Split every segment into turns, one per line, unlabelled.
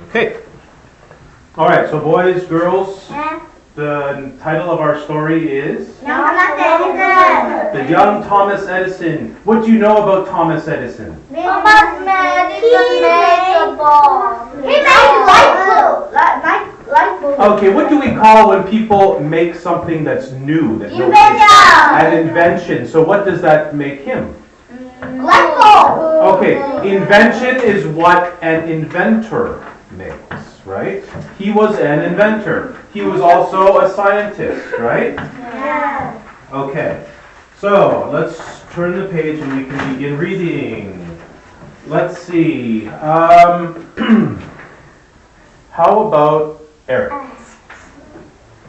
Okay. All right, so boys, girls, the title of our story is
Thomas Edison.
The Young Thomas Edison. What do you know about Thomas Edison?
Thomas Edison made a ball. He made light bulb.
Okay, what do we call when people make something that's new? That
Invention.
An invention. So what does that make him?
Light bulb.
Okay, invention is what an inventor makes, right? He was an inventor. He was also a scientist, right?
Yeah.
Okay, so let's turn the page and we can begin reading. Let's see. How about Eric?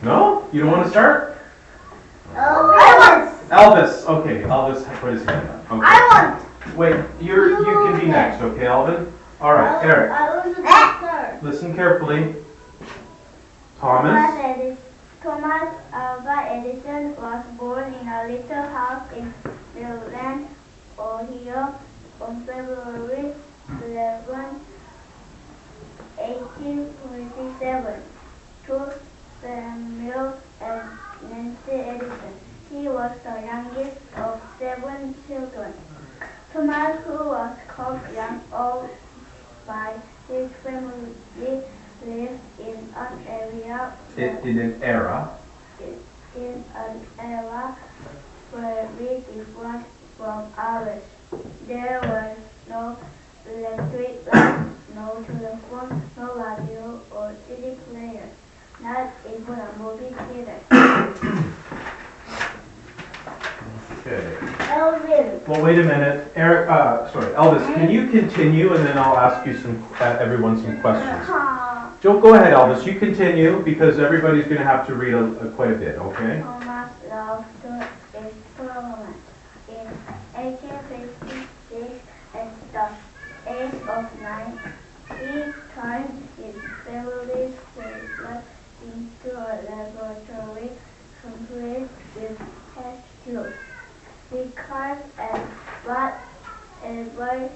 No? You don't want to start? Elvis. Okay, Elvis put his hand up. Okay.
I want.
Wait, you can be next, okay, Alvin? All right, Eric. Listen carefully. Thomas.
Thomas Alva Edison was born in a little house in Cleveland, Ohio, on February 11, 1847, to Samuel and Nancy Edison. He was the youngest of 7 children. Thomas, who was called Young Old by his family, lived in an area very different from ours. There was no electric light, no telephone, no radio or CD player, not even a movie theater.
Okay.
Elvin.
Well, wait a minute. Elvis, can you continue and then I'll ask you everyone some questions. Joe, go ahead, Elvis. You continue because everybody's going to have to read quite a bit, okay?
Thomas loved to experiment. In 1856, at the age of 9, he turned his family's settlement into a laboratory complete with test tubes. He carved and whatever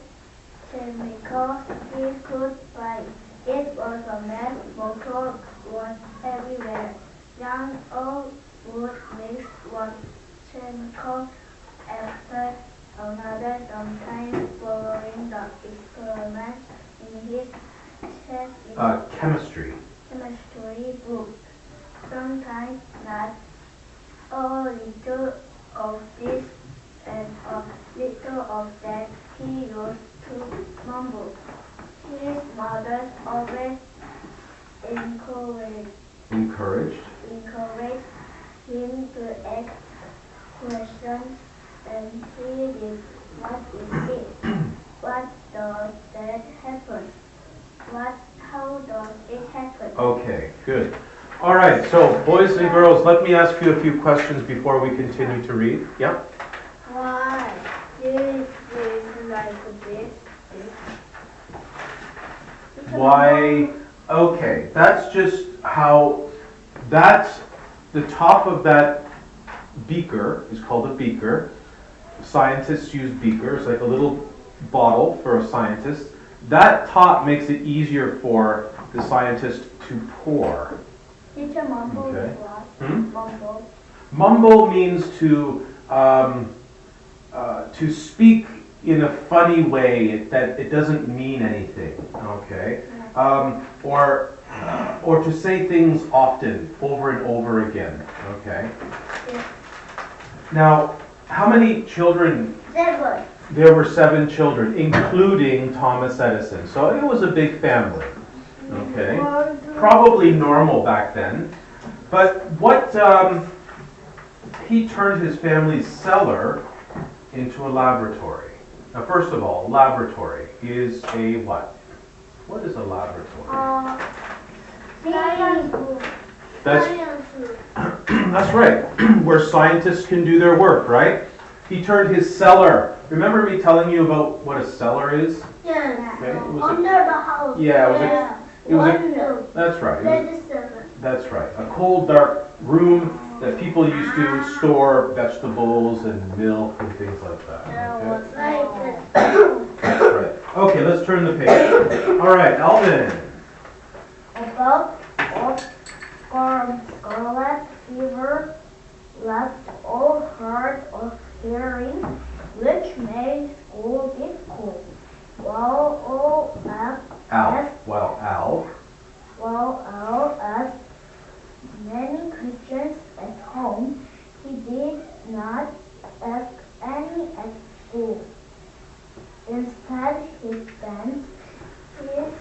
chemicals he could find. It was a mess. Motor was everywhere. Young old would mix one chemical after another, sometimes following the experiment in his
Chemistry
book. Sometimes not. A little of this and a little of that he used to mumble. His mother always encouraged him to ask questions, and he did. What is it? What does that happen? How does it happen?
Okay, good. All right, so boys and girls, let me ask you a few questions before we continue to read. Yeah?
Why did it like this?
Why? Okay, that's just how, that's the top of that beaker is called a beaker. Scientists use beakers, like a little bottle for a scientist. That top makes it easier for the scientist to pour.
Teacher, mumble
Okay.
is what? Mumble.
Mumble means to speak in a funny way that it doesn't mean anything. Okay, or to say things often, over and over again. Okay.
Yeah.
Now, how many children?
7.
There were 7 children, including Thomas Edison. So it was a big family. Okay. Probably normal back then. But what he turned his family's cellar into a laboratory. Now, first of all, laboratory is a what? What is a laboratory?
Science room.
That's right, where scientists can do their work, right? He turned his cellar. Remember me telling you about what a cellar is?
Yeah.
Okay, it was
Under the house.
Yeah, that's right. That's right. A cold, dark room that people used to store vegetables and milk and things like that. Okay? That's right. Okay, let's turn the page. All right, Alvin.
bout of scarlet fever left all hard of hearing, which made school difficult. While Al asked many questions at home, he did not ask any at school. Instead, he spent his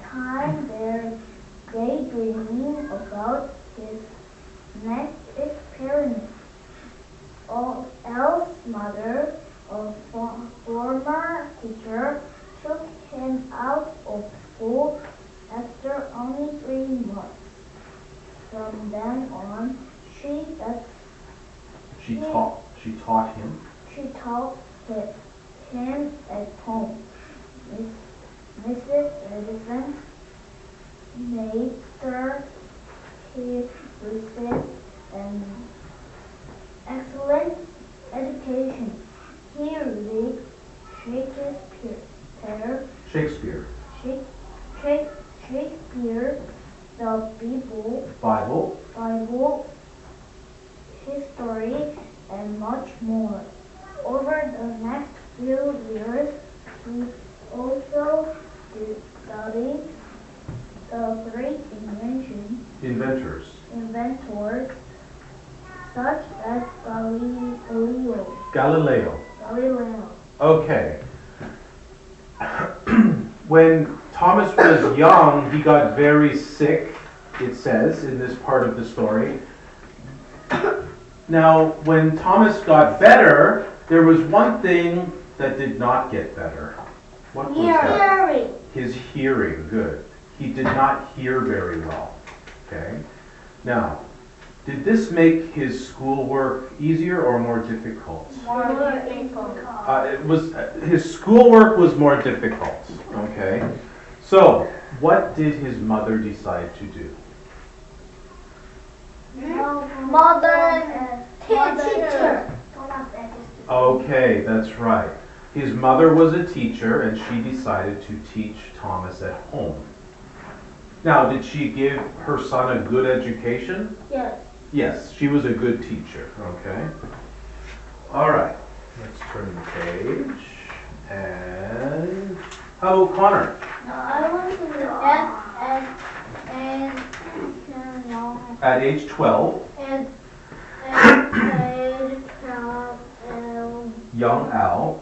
time there daydreaming about his next experiment. Al's mother, a former teacher, took him out of school after only 3 months. From then on, she
taught him.
She taught him at home. Mrs. Edison made sure he received an excellent education. He read Shakespeare, the Bible, history, and much more. Over the next few years, he also studied the great inventors such as Galileo.
Okay. When Thomas was young, he got very sick, it says in this part of the story. Now, when Thomas got better, there was one thing that did not get better. What was that?
Hearing.
His hearing, good. He did not hear very well. Okay. Now, did this make his schoolwork easier or more difficult?
More difficult.
His schoolwork was more difficult. Okay. So, what did his mother decide to do?
Teacher.
Okay, that's right. His mother was a teacher and she decided to teach Thomas at home. Now, did she give her son a good education?
Yes.
Yes, she was a good teacher. Okay. All right. Let's turn the page. And how about Connor?
No, I want to
At age 12, young Al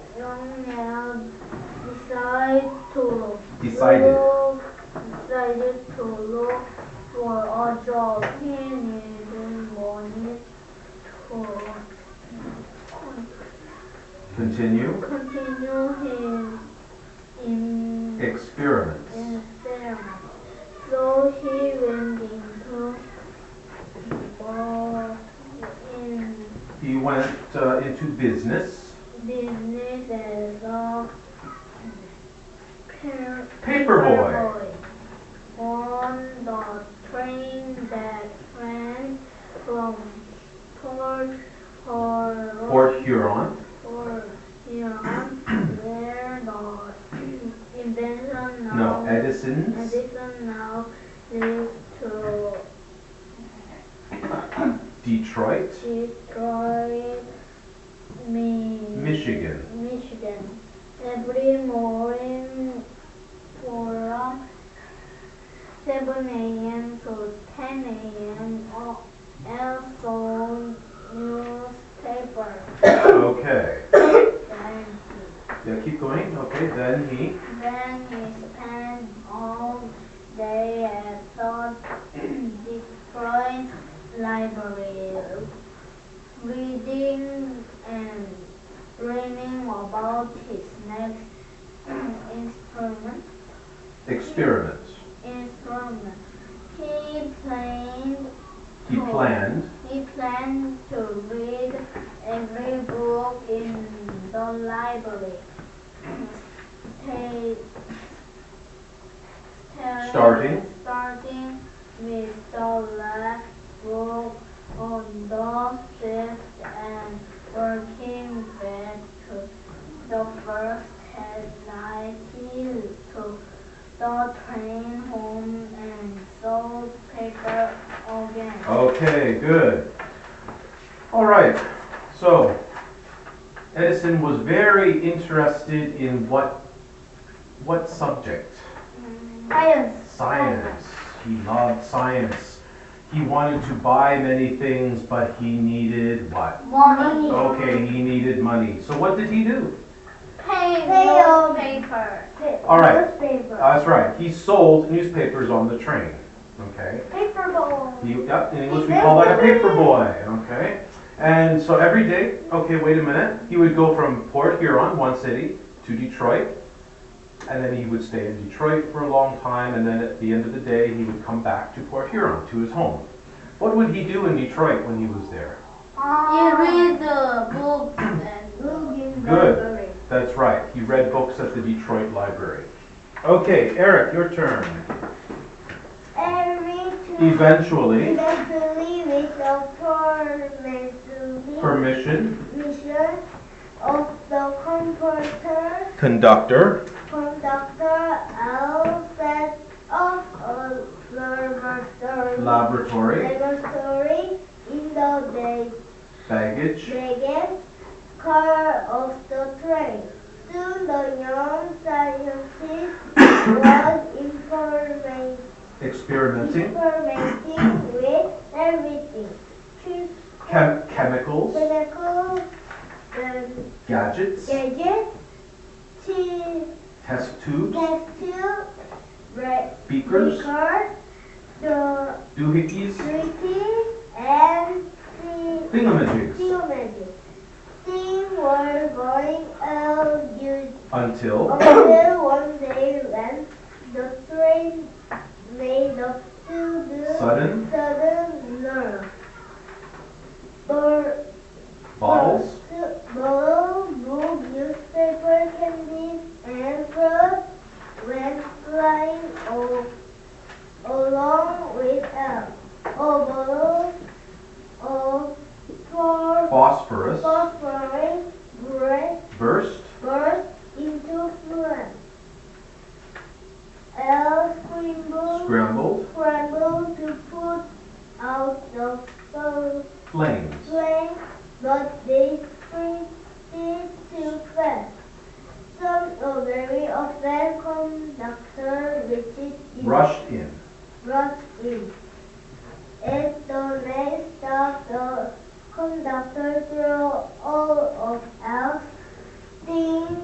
decided
to look for a job. He needed money to
continue
his
experiments.
So he went
into business.
Business as a
Paperboy.
On the train that ran from
Port Huron.
Where the invention now
Edison
now lives to
Detroit,
Michigan. Every morning from 7 a.m. to 10 a.m. Also newspaper.
Okay.
Then
Yeah, keep going. Okay, then he
spent all day at the Detroit library, reading and dreaming about his next
experiment.
He planned to read every book in the library. Starting with the last book on the shelf and working back to the first headlight to the train home and sold paper again.
Okay, good. All right, so Edison was very interested in what subject?
Science.
Science. He loved science. He wanted to buy many things, but he needed what?
Money.
Okay, he needed money. So what did he do?
Paper.
All right.
Newspaper.
That's right. He sold newspapers on the train. Okay.
Paper ball.
Yep, in English we call that a paper boy. Okay. And so every day, okay, wait a minute, he would go from Port Huron, one city, to Detroit, and then he would stay in Detroit for a long time, and then at the end of the day, he would come back to Port Huron, to his home. What would he do in Detroit when he was there?
You read the books and look in the
Good.
library.
That's right, he read books at the Detroit Library. Okay, Eric, your turn. Eventually,
with the
permission,
permission of the
conductor,
conductor, I'll set up a
laboratory,
in the
baggage,
car of the train. Soon the young scientist was
experimenting,
with everything.
chemicals,
Chemicals, and
gadgets,
gadgets,
test tubes, beakers,
the
doohickeys,
and
thingamajigs,
Steam were going out
until
until one day when the train made up to the
sudden
nerve.
bottles,
Book, newspaper, candies, and fruit went flying along with a bottle of
phosphorus,
phosphorus
burst,
burst into flame. Elle
scrambled,
scrambled to put out the
flames,
flame, but they sprinted too fast. Some very often conductor
rushed in.
At the next stop, the conductor threw all of else things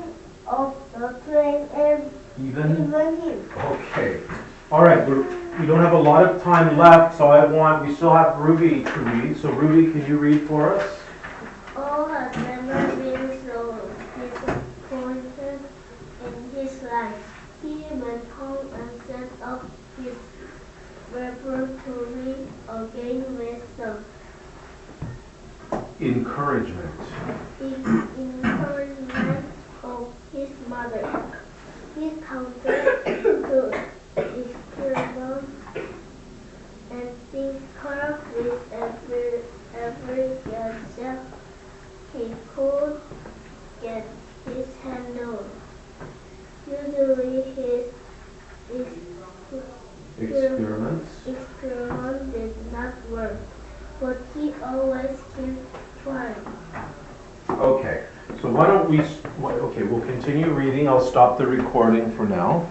of the train and
Even?
even him.
Okay. All right, we don't have a lot of time left, so we still have Ruby to read. So Ruby, can you read for us?
All has never been so disappointed in his life. He went home and set up his repertory again with some
Encouragement.
encouragement of his mother. He counted to experiment and tinker with every gadget he could get his hand on. Usually his
Experiments.
experiment did not work, but he always kept trying.
Okay. So why don't we, okay, we'll continue reading. I'll stop the recording for now.